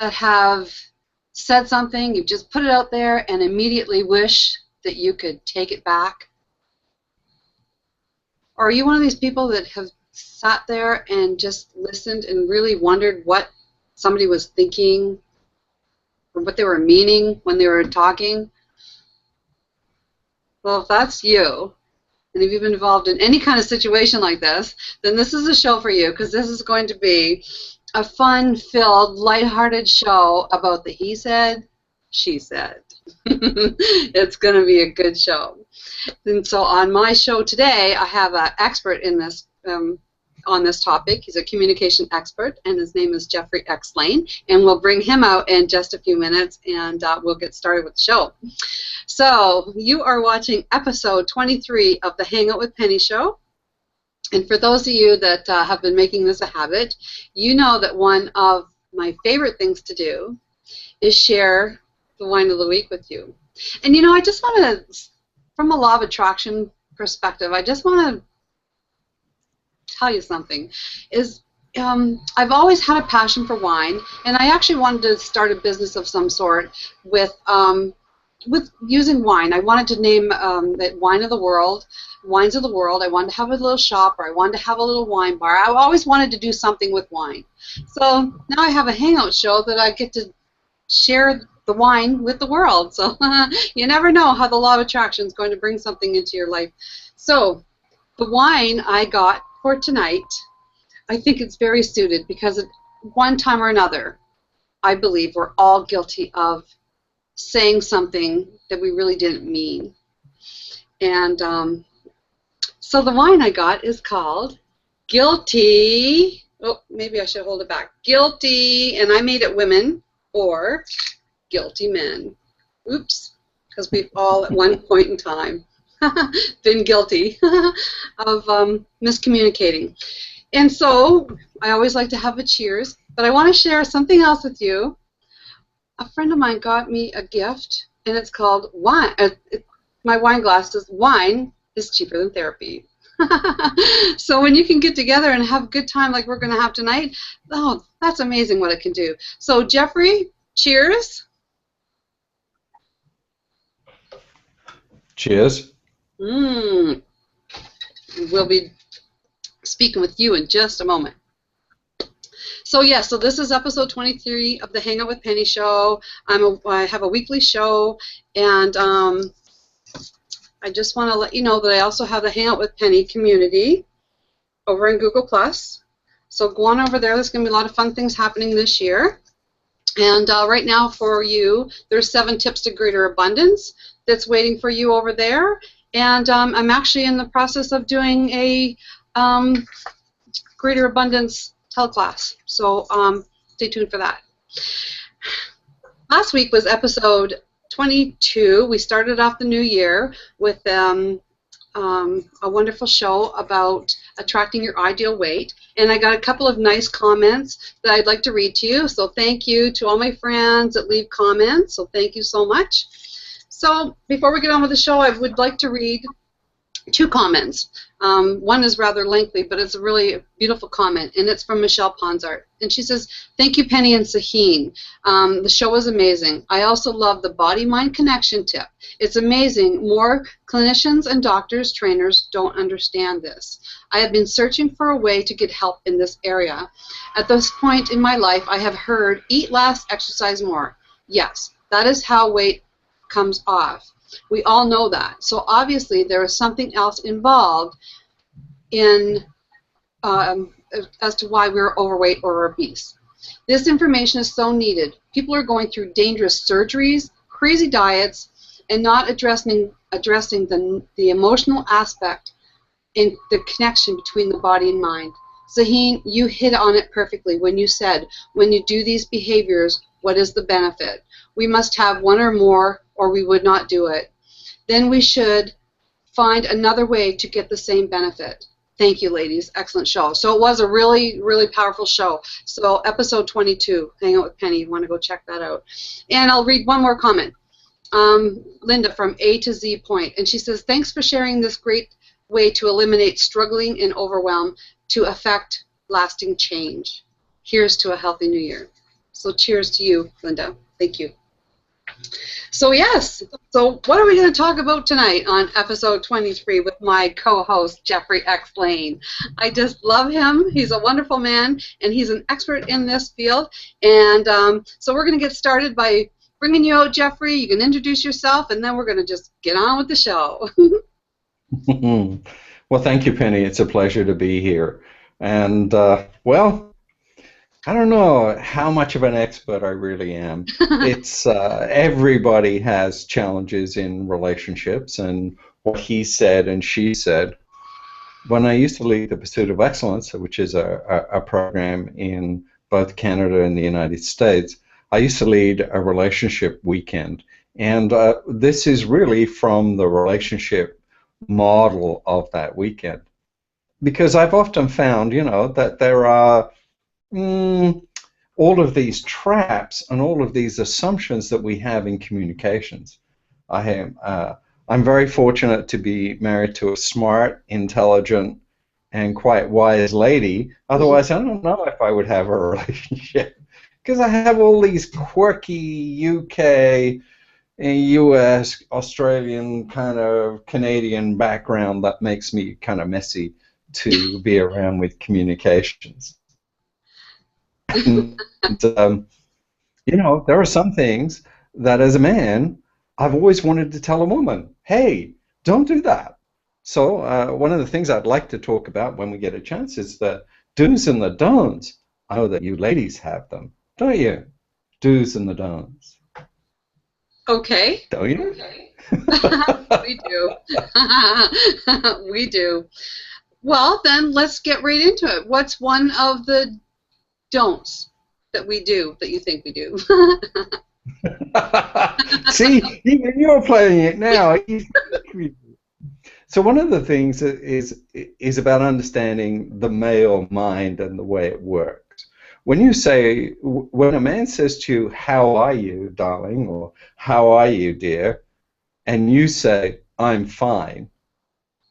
that have said something, you've just put it out there and immediately wish that you could take it back? Or are you one of these people that have sat there and just listened and really wondered what somebody was thinking or what they were meaning when they were talking? Well, if that's you, and if you've been involved in any kind of situation like this, then this is a show for you, because this is going to be a fun-filled, lighthearted show about the he said, she said. It's going to be a good show. And so on my show today, I have an expert in this on this topic. He's a communication expert, and his name is Geoffrey X Lane, and we'll bring him out in just a few minutes, and we'll get started with the show. So you are watching episode 23 of the Hangout with Penny show. And for those of you that have been making this a habit, you know that one of my favorite things to do is share the wine of the week with you. And you know, I just want to, from a law of attraction perspective, I just want to tell you something. I've always had a passion for wine, and I actually wanted to start a business of some sort with using wine. I wanted to name it Wines of the World. I wanted to have a little shop, or I wanted to have a little wine bar. I always wanted to do something with wine. So now I have a hangout show that I get to share the wine with the world. So you never know how the law of attraction is going to bring something into your life. So the wine I got for tonight, I think it's very suited, because at one time or another, I believe we're all guilty of saying something that we really didn't mean. And so the wine I got is called Guilty. Oh, maybe I should hold it back. Guilty, and I made it women, or Guilty Men. Oops, because we've all at one point in time been guilty of miscommunicating. And so I always like to have a cheers, but I want to share something else with you. A friend of mine got me a gift, and it's called wine. My wine glass says, "Wine is cheaper than therapy." So when you can get together and have a good time like we're going to have tonight, oh, that's amazing what it can do. So Geoffrey, cheers. Cheers. We'll be speaking with you in just a moment. So yeah, so this is episode 23 of the Hangout with Penny show. I have a weekly show, and I just want to let you know that I also have the Hangout with Penny community over in Google+. So go on over there. There's going to be a lot of fun things happening this year. And right now for you, there's 7 tips to greater abundance that's waiting for you over there. And I'm actually in the process of doing a greater abundance teleclass. So stay tuned for that. Last week was episode 22. We started off the new year with a wonderful show about attracting your ideal weight, and I got a couple of nice comments that I'd like to read to you. So thank you to all my friends that leave comments. So thank you so much. So before we get on with the show, I would like to read 2 comments. One is rather lengthy, but it's a really beautiful comment, and it's from Michelle Ponzart. And she says, "Thank you, Penny and Saheen. The show was amazing. I also love the body-mind connection tip. It's amazing. More clinicians and doctors, trainers don't understand this. I have been searching for a way to get help in this area. At this point in my life, I have heard, eat less, exercise more. Yes, that is how weight comes off. We all know that. So obviously there is something else involved in as to why we're overweight or obese. This information is so needed. People are going through dangerous surgeries, crazy diets, and not addressing the emotional aspect in the connection between the body and mind. Saheen, you hit on it perfectly when you said, when you do these behaviors, what is the benefit? We must have one or more, or we would not do it. Then we should find another way to get the same benefit. Thank you, ladies. Excellent show." So it was a really, really powerful show. So episode 22, Hang Out with Penny. You want to go check that out. And I'll read one more comment. Linda from A to Z Point. And she says, "Thanks for sharing this great way to eliminate struggling and overwhelm to affect lasting change. Here's to a healthy new year." So cheers to you, Linda. Thank you. So yes, so what are we going to talk about tonight on episode 23 with my co-host, Geoffrey X Lane? I just love him. He's a wonderful man, and he's an expert in this field. And so we're going to get started by bringing you out, Geoffrey. You can introduce yourself, and then we're going to just get on with the show. Well, thank you, Penny. It's a pleasure to be here. And, well, I don't know how much of an expert I really am. It's everybody has challenges in relationships, and what he said and she said. When I used to lead the Pursuit of Excellence, which is a program in both Canada and the United States, I used to lead a relationship weekend. And this is really from the relationship model of that weekend. Because I've often found, you know, that there are all of these traps and all of these assumptions that we have in communications. I'm very fortunate to be married to a smart, intelligent, and quite wise lady. Otherwise, I don't know if I would have a relationship, because I have all these quirky UK, US, Australian, kind of Canadian background that makes me kind of messy to be around with communications. And, you know, there are some things that as a man I've always wanted to tell a woman, hey, don't do that. So one of the things I'd like to talk about when we get a chance is the do's and the don'ts. I know that you ladies have them, don't you? Do's and the don'ts. Okay. Don't you? Okay. We do. We do. Well, then let's get right into it. What's one of the don'ts that we do that you think we do? See, even you're playing it now. So one of the things is about understanding the male mind and the way it works. When a man says to you, how are you, darling, or how are you, dear, and you say, I'm fine,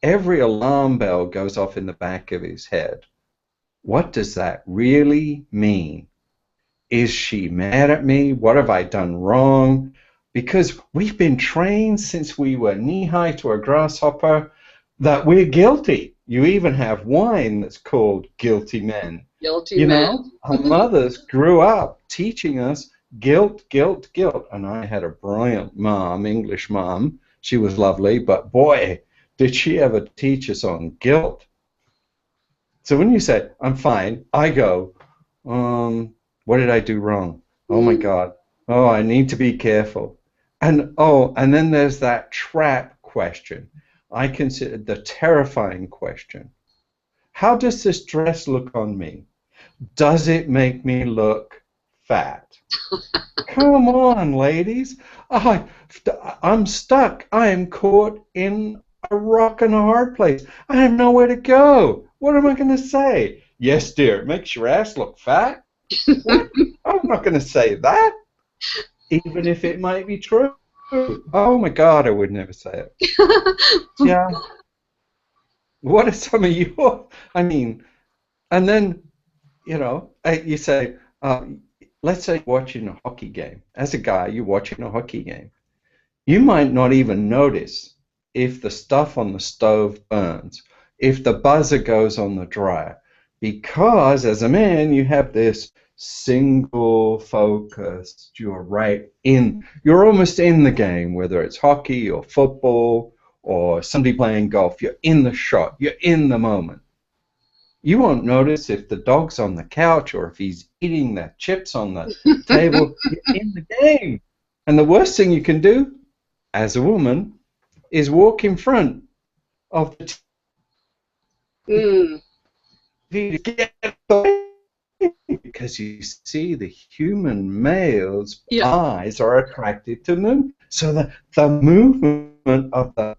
every alarm bell goes off in the back of his head. What does that really mean? Is she mad at me? What have I done wrong? Because we've been trained since we were knee-high to a grasshopper that we're guilty. You even have wine that's called Guilty Men. Guilty Men. Know, our mothers grew up teaching us guilt, guilt, guilt. And I had a brilliant mom, English mom. She was lovely, but boy, did she ever teach us on guilt. So when you say, I'm fine, I go, what did I do wrong? Oh my God. Oh, I need to be careful. And then there's that trap question. I consider the terrifying question. How does this dress look on me? Does it make me look fat? Come on, ladies. I'm stuck. I am caught in a rock and a hard place. I have nowhere to go. What am I going to say? Yes, dear, it makes your ass look fat. What? I'm not going to say that, even if it might be true. Oh my God, I would never say it. Yeah. What are some of your? I mean, and then, you know, you say, let's say you're watching a hockey game. As a guy, you're watching a hockey game. You might not even notice if the stuff on the stove burns, if the buzzer goes on the dryer, because as a man, you have this single focus. You're almost in the game, whether it's hockey or football or somebody playing golf. You're in the shot. You're in the moment. You won't notice if the dog's on the couch or if he's eating the chips on the table. You're in the game. And the worst thing you can do as a woman is walk in front of the TV to get away, because you see the human male's eyes are attracted to movement. So the movement of the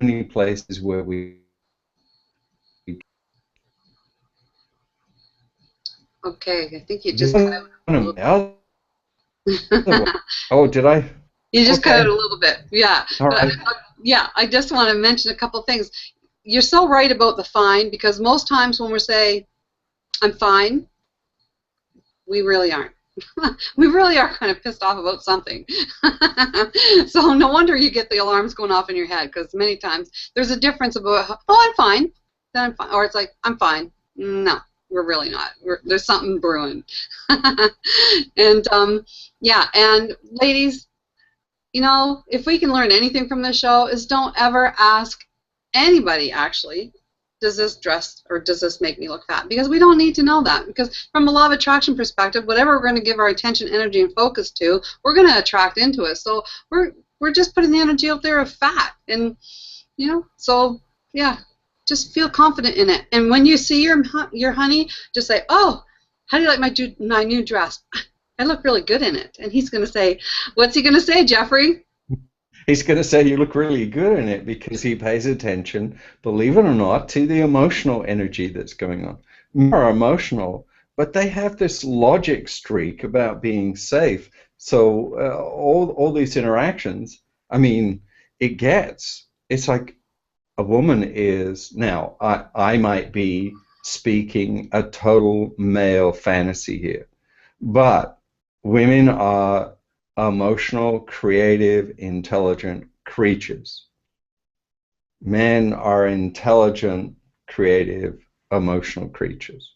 many places where we. Okay, I think you just cut out a little bit. Oh, did I? You just cut out a little bit. Yeah. All right. Yeah, I just want to mention a couple things. You're so right about the fine, because most times when we say, I'm fine. We really aren't. We really are kind of pissed off about something. So no wonder you get the alarms going off in your head, because many times there's a difference about, oh, I'm fine, then I'm fine, or it's like, I'm fine. No, we're really not. There's something brewing. And yeah, and ladies, you know, if we can learn anything from this show, is don't ever ask anybody, actually, does this dress or does this make me look fat? Because we don't need to know that. Because from a law of attraction perspective, whatever we're going to give our attention, energy, and focus to, we're going to attract into it. So we're just putting the energy out there of fat. And, you know, so, yeah, just feel confident in it. And when you see your honey, just say, oh, how do you like my new dress? I look really good in it. And he's going to say, what's he going to say, Geoffrey? He's going to say you look really good in it because he pays attention, believe it or not, to the emotional energy that's going on. Men are emotional, but they have this logic streak about being safe. So all these interactions, I mean, it's like a woman is, now, I might be speaking a total male fantasy here, but women are emotional, creative, intelligent creatures. Men are intelligent, creative, emotional creatures.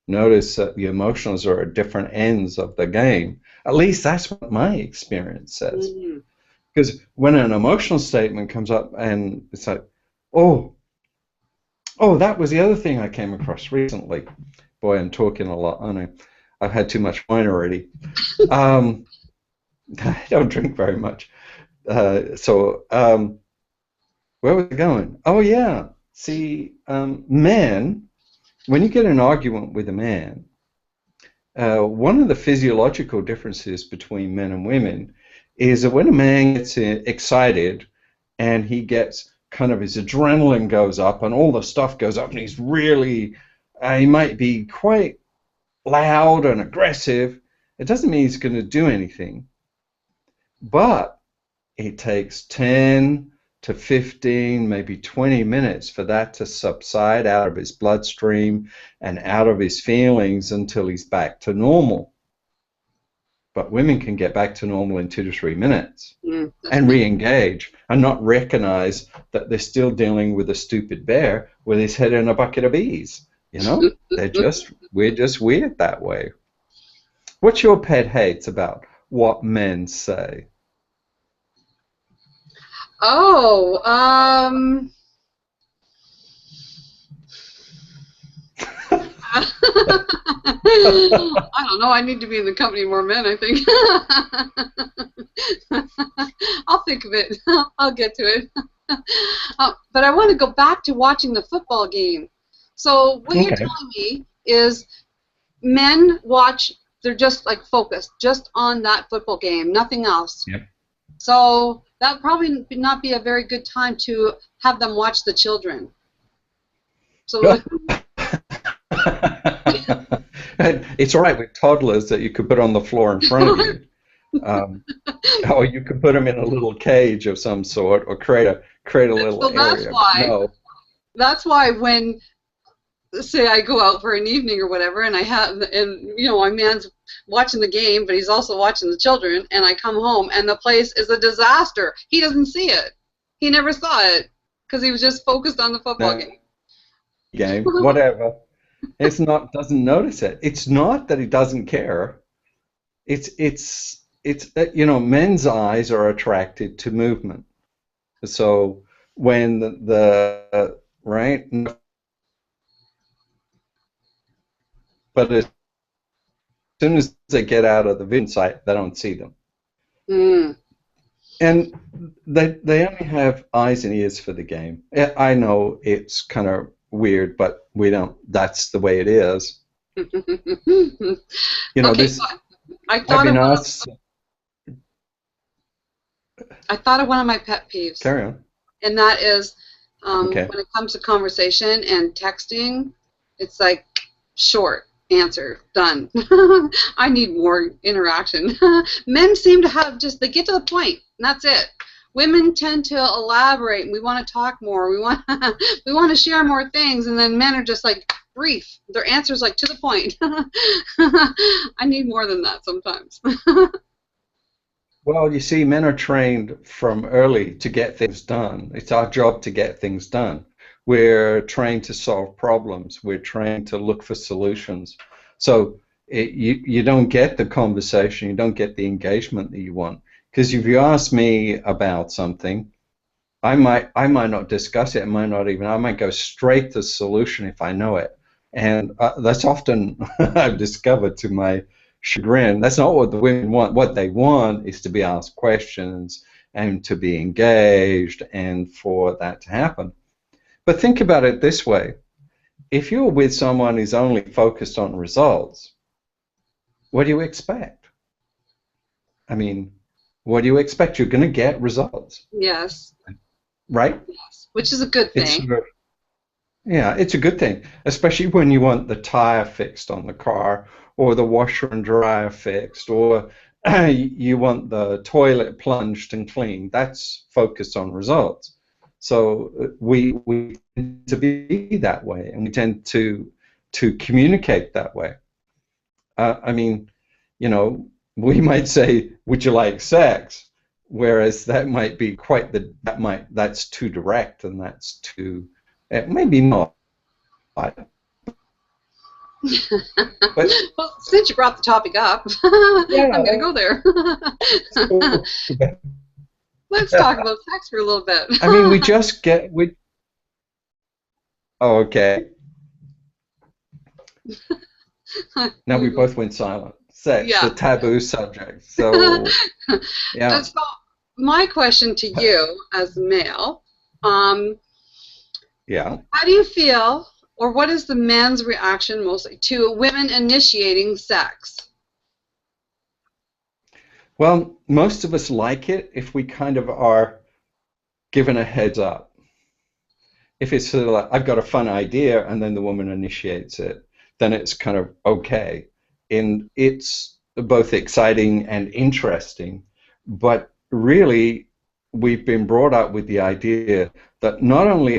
Notice that the emotionals are at different ends of the game. At least that's what my experience says. Because when an emotional statement comes up and it's like, oh, that was the other thing I came across recently. Boy, I'm talking a lot, aren't I? I've had too much wine already. I don't drink very much. Where was it going? Oh, yeah. See, men, when you get an argument with a man, one of the physiological differences between men and women is that when a man gets excited and he gets kind of his adrenaline goes up and all the stuff goes up and he's really, he might be quite loud and aggressive, it doesn't mean he's going to do anything. But it takes 10 to 15, maybe 20 minutes for that to subside out of his bloodstream and out of his feelings until he's back to normal. But women can get back to normal in 2 to 3 minutes and re-engage and not recognize that they're still dealing with a stupid bear with his head in a bucket of bees. You know, we're just weird that way. What's your pet hates about what men say? Oh, I don't know. I need to be in the company of more men, I think. I'll think of it. I'll get to it. But I want to go back to watching the football game. So what you're telling me is men watch, they're just like focused just on that football game, nothing else. Yep. So that would probably not be a very good time to have them watch the children. So it's all right with toddlers that you could put on the floor in front of you. Or you could put them in a little cage of some sort or create a little area. That's why when, say, I go out for an evening or whatever, and you know, my man's watching the game, but he's also watching the children, and I come home, and the place is a disaster. He doesn't see it. He never saw it because he was just focused on the football game. Whatever. Doesn't notice it. It's not that he doesn't care. It's you know, men's eyes are attracted to movement. So when the right. But as soon as they get out of the vision sight, they don't see them. And they only have eyes and ears for the game. I know it's kind of weird, but we don't. That's the way it is. You know, okay, this. I thought of one of my pet peeves. Carry on. And that is when it comes to conversation and texting, it's like short. Answer, done. I need more interaction. Men seem to have they get to the point, and that's it. women tend to elaborate, and we want to talk more. We want we want to share more things, and then men are just like brief. Their answers like to the point. I need more than that sometimes. Well, you see, men are trained from early to get things done. It's our job to get things done. We're trained to solve problems. We're trained to look for solutions. So you don't get the conversation, you don't get the engagement that you want. Because if you ask me about something, I might not discuss it. I might go straight to the solution if I know it. And that's often I've discovered to my chagrin. That's not what the women want. What they want is to be asked questions and to be engaged and for that to happen. But think about it this way. If you're with someone who's only focused on results, what do you expect? I mean, what do you expect? You're going to get results. Yes. Right? Yes. Which is a good thing. Yeah, it's a good thing, especially when you want the tire fixed on the car or the washer and dryer fixed or you want the toilet plunged and cleaned. That's focused on results. So we tend to be that way, and we tend to communicate that way. I mean, you know, we might say, "Would you like sex?" Whereas that might be that's too direct, and that's too maybe not. But, well, since you brought the topic up, yeah, I'm going to go there. Let's talk about sex for a little bit. I mean, Oh, okay. Now we both went silent. Sex, yeah. the taboo subject. So, yeah. So my question to you as a male, yeah. how do you feel, or what is the man's reaction mostly to women initiating sex? Well, most of us like it if we kind of are given a heads up. If it's sort of like, I've got a fun idea, and then the woman initiates it, then it's kind of okay. And it's both exciting and interesting, but really we've been brought up with the idea that not only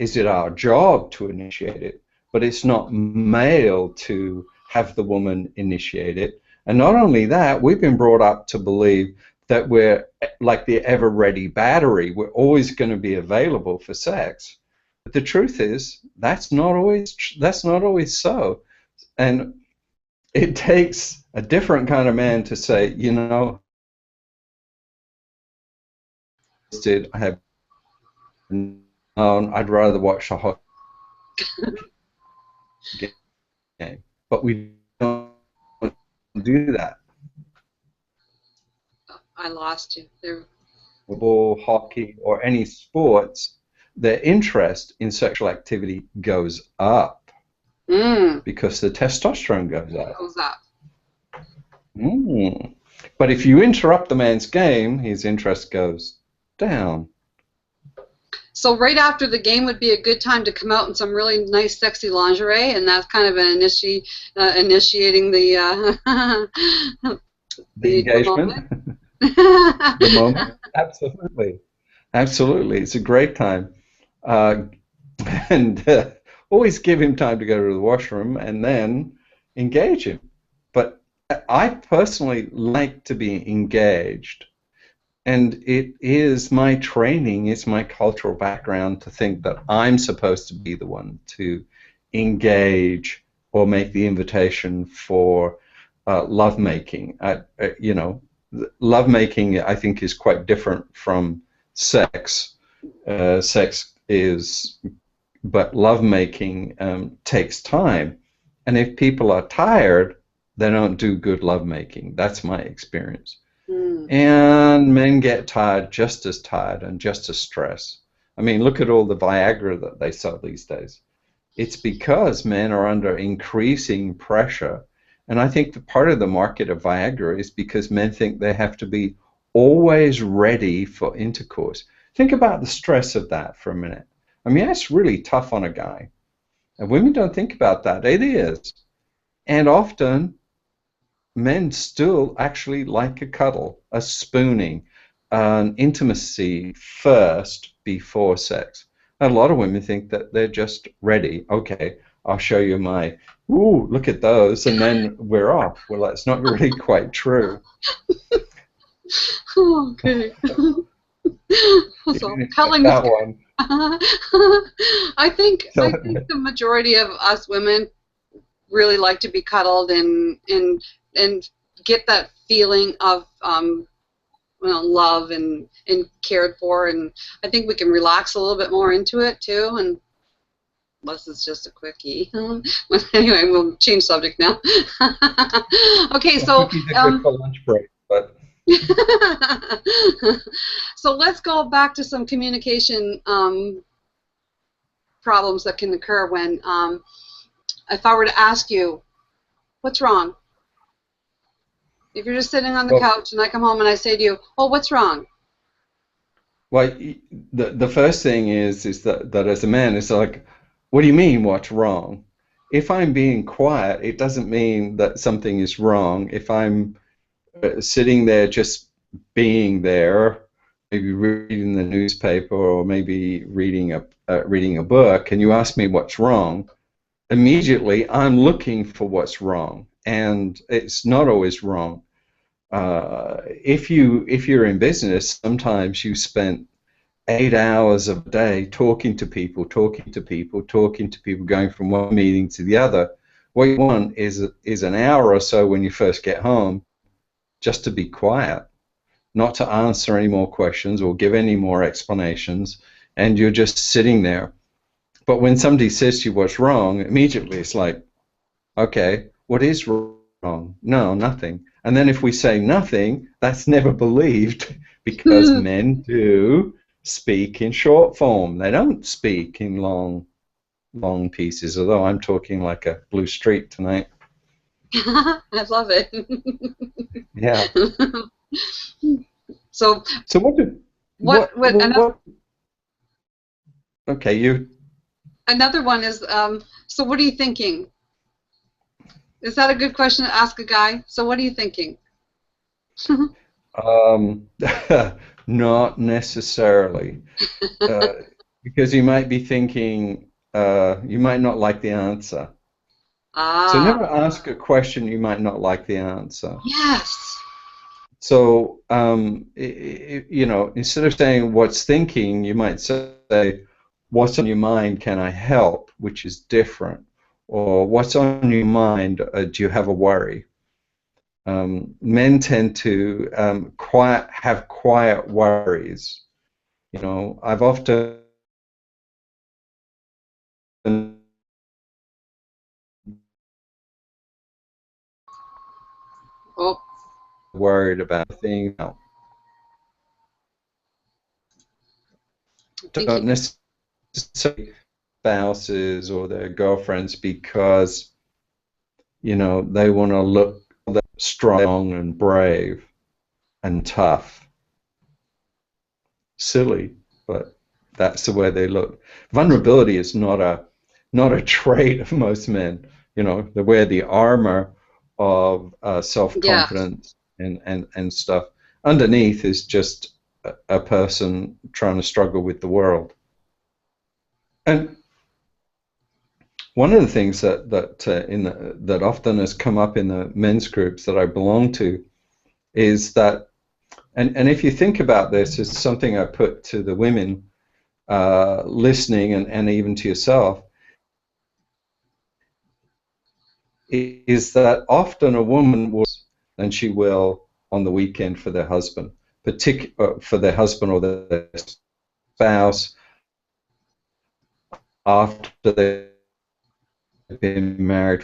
is it our job to initiate it, but it's not male to have the woman initiate it. And not only that, we've been brought up to believe that we're like the ever-ready battery. We're always going to be available for sex. But the truth is, that's not always so. And it takes a different kind of man to say, you know, I have I'd rather watch a hockey game, but we don't do that. I lost you there. Football, hockey, or any sports, their interest in sexual activity goes up because the testosterone goes up. But if you interrupt the man's game, his interest goes down. So right after the game would be a good time to come out in some really nice, sexy lingerie, and that's kind of an initiating the engagement. The moment. Absolutely. Absolutely. It's a great time. And always give him time to go to the washroom and then engage him. But I personally like to be engaged. And it is my training, it's my cultural background to think that I'm supposed to be the one to engage or make the invitation for lovemaking. You know, lovemaking, I think, is quite different from sex. But lovemaking takes time. And if people are tired, they don't do good lovemaking. That's my experience. And men get tired, just as tired and just as stressed. I mean, look at all the Viagra that they sell these days. It's because men are under increasing pressure. And I think that part of the market of Viagra is because men think they have to be always ready for intercourse. Think about the stress of that for a minute. I mean, that's really tough on a guy. And women don't think about that. It is. And often, men still actually like a cuddle, a spooning, an intimacy first before sex. A lot of women think that they're just ready. Okay, I'll show you my, ooh, look at those, and then we're off. Well, that's not really quite true. Okay. So cuddling that with one. I think the majority of us women really like to be cuddled and get that feeling of love and cared for, and I think we can relax a little bit more into it too. And unless it's just a quickie. Anyway, we'll change subject now. Okay, so Quickies are good for lunch break, but. So let's go back to some communication problems that can occur when, if I were to ask you, what's wrong? If you're just sitting on the couch and I come home and I say to you, oh, what's wrong? Well, the first thing is that as a man, it's like, what do you mean, what's wrong? If I'm being quiet, it doesn't mean that something is wrong. If I'm sitting there just being there, maybe reading the newspaper or maybe reading a book, and you ask me what's wrong, immediately I'm looking for what's wrong, and it's not always wrong. If you're in business, sometimes you spent 8 hours a day talking to people, going from one meeting to the other. What you want is an hour or so when you first get home, just to be quiet, not to answer any more questions or give any more explanations, and you're just sitting there. But when somebody says to you what's wrong, immediately it's like, okay, what is wrong? No, nothing. And then if we say nothing, that's never believed, because men do speak in short form. They don't speak in long pieces, although I'm talking like a blue streak tonight. I love it. Yeah. So what okay, you. Another one is, so what are you thinking? Is that a good question to ask a guy? So what are you thinking? Not necessarily, because you might be thinking, you might not like the answer. So never ask a question you might not like the answer. Yes. So, instead of saying what's thinking, you might say, what's on your mind, can I help, which is different. Or what's on your mind, do you have a worry? Men tend to have quiet worries. I've often worried about things. Don't necessarily spouses or their girlfriends, because they want to look strong and brave and tough. Silly, but that's the way they look. Vulnerability is not a trait of most men. They wear the armor of self-confidence and stuff. Underneath is just a person trying to struggle with the world. And one of the things that often has come up in the men's groups that I belong to is that, and if you think about this, it's something I put to the women listening, and even to yourself, is that often a woman will than she will on the weekend for their husband, for their husband or their spouse after they've been married.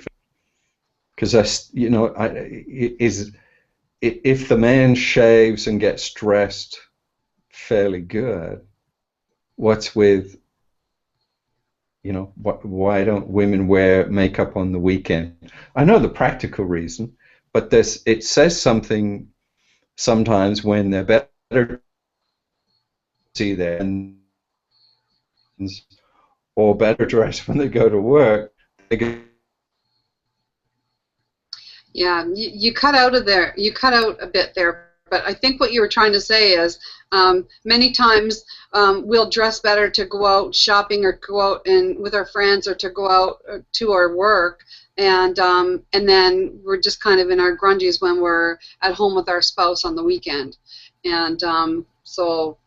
Because that's, if the man shaves and gets dressed fairly good, what's with, why don't women wear makeup on the weekend? I know the practical reason, but it says something sometimes when they're better to see their or better dressed when they go to work. Yeah, you cut out of there. You cut out a bit there, But I think what you were trying to say is many times we'll dress better to go out shopping or go out with our friends or to go out to our work, and then we're just kind of in our grungies when we're at home with our spouse on the weekend. And so,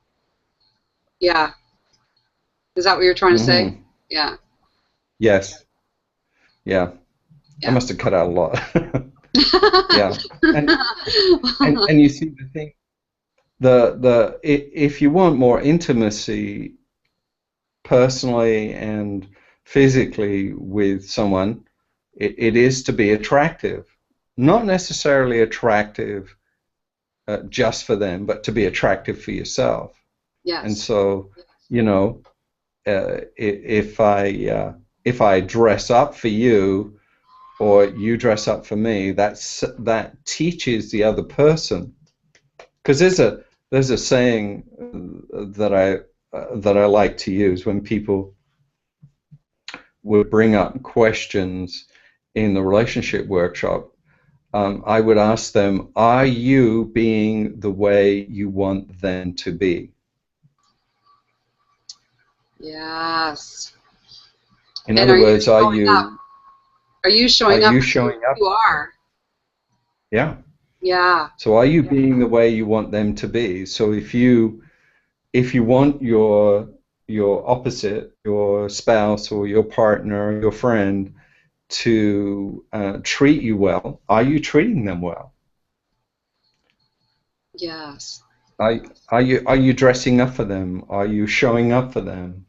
yeah. Is that what you're trying to say? Yeah. Yes. Yeah. Yeah. I must have cut out a lot. Yeah. And you see the thing, if you want more intimacy personally and physically with someone, it is to be attractive. Not necessarily attractive just for them, but to be attractive for yourself. Yes. And so, you know, if I dress up for you, or you dress up for me, that teaches the other person. Because there's a saying that I like to use when people would bring up questions in the relationship workshop. I would ask them, are you being the way you want them to be? Yes. In other words, are you showing up showing up? You are. Yeah. Yeah. So are you being the way you want them to be? So if you want your opposite, your spouse or your partner or your friend to treat you well, are you treating them well? Yes. Are you dressing up for them? Are you showing up for them?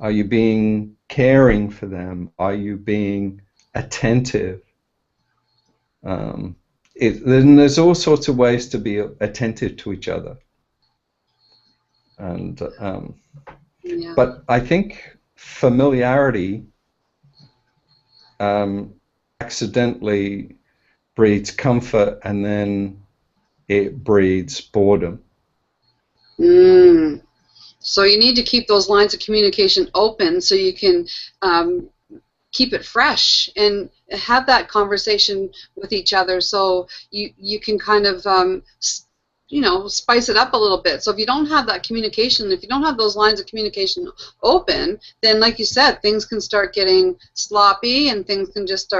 Are you being caring for them? Are you being attentive? There's all sorts of ways to be attentive to each other. And Yeah. but I think familiarity accidentally breeds comfort, and then it breeds boredom. So you need to keep those lines of communication open so you can keep it fresh and have that conversation with each other, so you can kind of spice it up a little bit. So if you don't have that communication, if you don't have those lines of communication open, then like you said, things can start getting sloppy, and things can just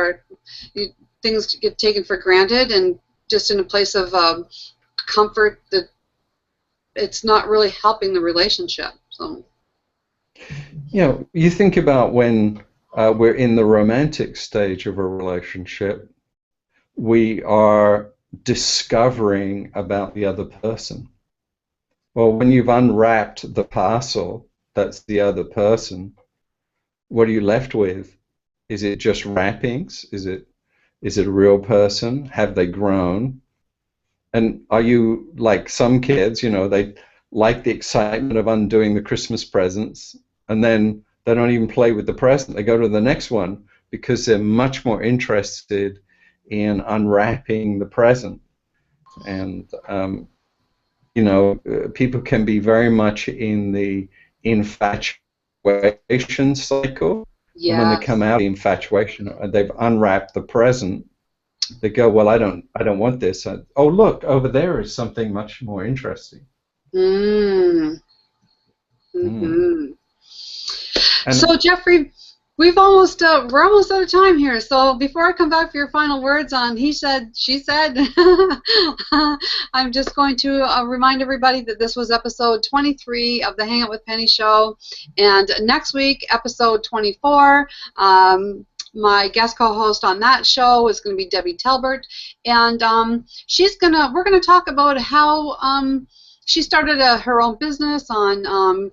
things get taken for granted, and just in a place of comfort that it's not really helping the relationship. So you think about when we're in the romantic stage of a relationship, we are discovering about the other person. Well, when you've unwrapped the parcel that's the other person, what are you left with? Is it just wrappings? Is it a real person? Have they grown? And are you like some kids, they like the excitement of undoing the Christmas presents, and then they don't even play with the present. They go to the next one because they're much more interested in unwrapping the present. And people can be very much in the infatuation cycle. yes. And when they come out of the infatuation, they've unwrapped the present. They go, well, I don't want this. Oh, look, over there is something much more interesting. So, Geoffrey, we're almost out of time here. So before I come back for your final words on he said, she said, I'm just going to remind everybody that this was episode 23 of the Hangout with Penny show. And next week, episode 24, my guest co-host on that show is going to be Debbie Talbert, and we're going to talk about how she started her own business on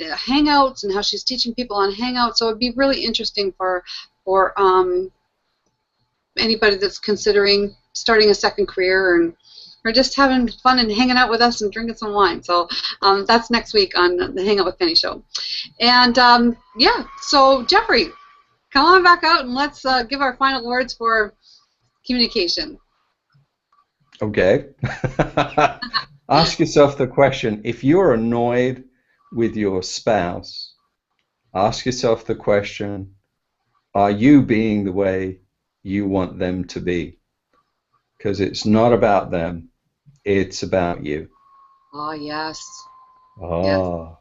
Hangouts, and how she's teaching people on Hangouts. So it'd be really interesting for anybody that's considering starting a second career or just having fun and hanging out with us and drinking some wine. So that's next week on the Hangout with Penny show. And so Geoffrey, come on back out and let's give our final words for communication. Okay. Ask yourself the question, if you're annoyed with your spouse, ask yourself the question, are you being the way you want them to be? Because it's not about them. it's about you. Oh, yes. Yes. Oh.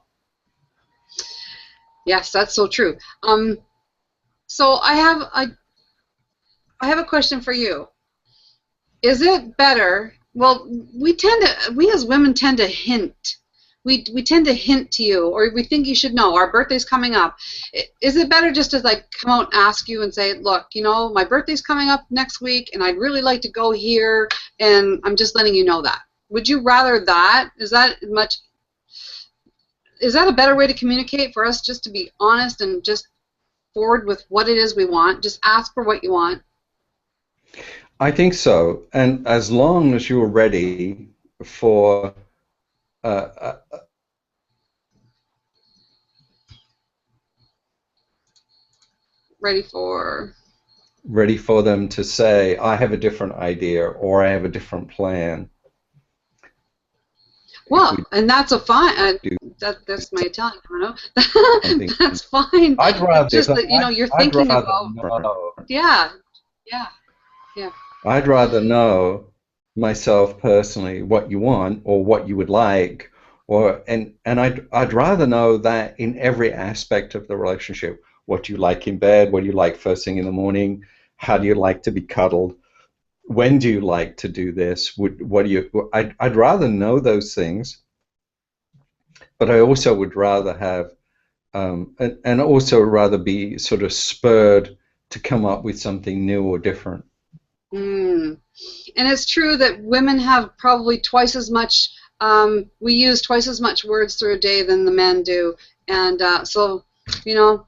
Yes, that's so true. So I have a question for you. Is it better? Well, we as women tend to hint. We tend to hint to you, or we think you should know. Our birthday's coming up. Is it better just to like come out and ask you and say, look, you know, my birthday's coming up next week, and I'd really like to go here, and I'm just letting you know that. Would you rather that? Is that a better way to communicate for us, just to be honest and just forward with what it is we want? Just ask for what you want. I think so. And as long as you're ready for uh, Ready for them to say, I have a different idea or I have a different plan. Well, and that's a fine. That's my Italian, I don't know. That's fine. I'd rather just that, you know, you're thinking about. Yeah, yeah, yeah. I'd rather know myself personally what you want or what you would like, and I'd rather know that in every aspect of the relationship. What you like in bed, what you like first thing in the morning, how do you like to be cuddled, when do you like to do this, what do you? I'd rather know those things, but I also would rather have, and also rather be sort of spurred to come up with something new or different. And it's true that women have probably twice as much, we use twice as much words through a day than the men do. And so, you know,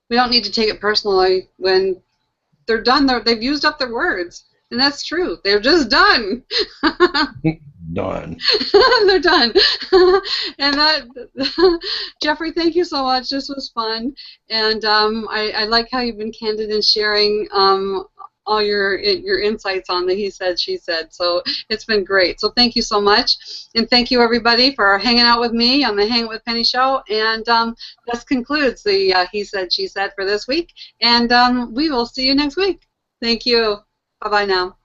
we don't need to take it personally when they're done. They've used up their words. And that's true. They're just done. Done. They're done. And that, Geoffrey, thank you so much. This was fun. And I like how you've been candid in sharing all your insights on the he said, she said. So it's been great. So thank you so much. And thank you, everybody, for hanging out with me on the Hang with Penny show. And this concludes the he said, she said for this week. And we will see you next week. Thank you. Bye-bye now.